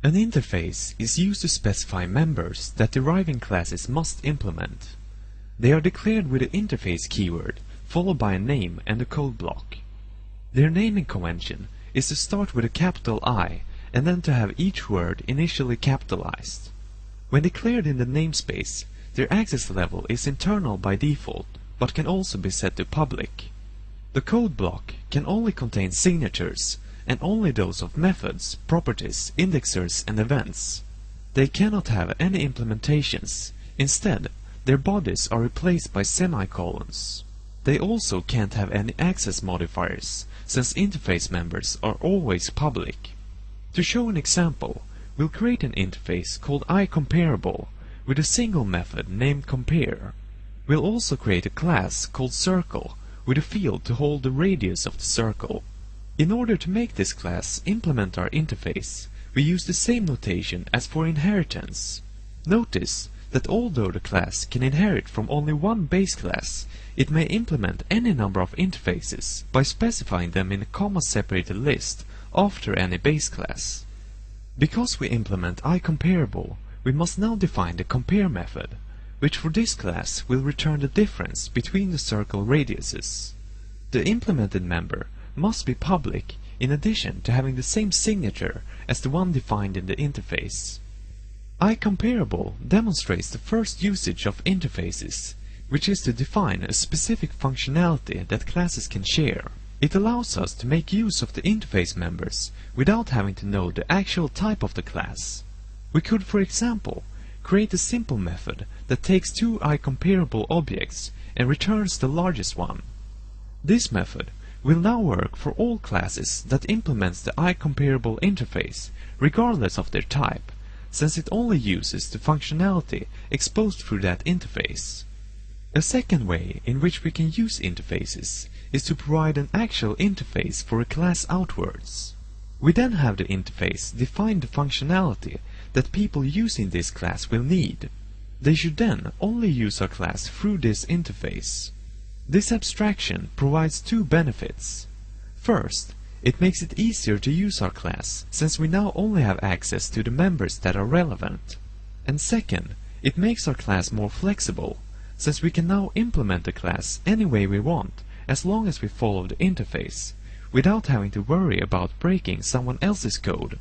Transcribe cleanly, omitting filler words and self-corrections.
An interface is used to specify members that deriving classes must implement. They are declared with the interface keyword, followed by a name and a code block. Their naming convention is to start with a capital I and then to have each word initially capitalized. When declared in the namespace, their access level is internal by default, but can also be set to public. The code block can only contain signatures, and only those of methods, properties, indexers, and events. They cannot have any implementations. Instead, their bodies are replaced by semicolons. They also can't have any access modifiers, since interface members are always public. To show an example, we'll create an interface called iComparable with a single method named compare. We'll also create a class called circle with a field to hold the radius of the circle. In order to make this class implement our interface, we use the same notation as for inheritance. Notice that although the class can inherit from only one base class, it may implement any number of interfaces by specifying them in a comma-separated list after any base class. Because we implement iComparable, we must now define the compare method, which for this class will return the difference between the circle radiuses. The implemented member must be public in addition to having the same signature as the one defined in the interface. iComparable demonstrates the first usage of interfaces, which is to define a specific functionality that classes can share. It allows us to make use of the interface members without having to know the actual type of the class. We could, for example, create a simple method that takes two iComparable objects and returns the largest one. This method will now work for all classes that implements the iComparable interface, regardless of their type, since it only uses the functionality exposed through that interface. A second way in which we can use interfaces is to provide an actual interface for a class outwards. We then have the interface define the functionality that people using this class will need. They should then only use our class through this interface. This abstraction provides two benefits. First, it makes it easier to use our class, since we now only have access to the members that are relevant. And second, it makes our class more flexible, since we can now implement the class any way we want, as long as we follow the interface, without having to worry about breaking someone else's code.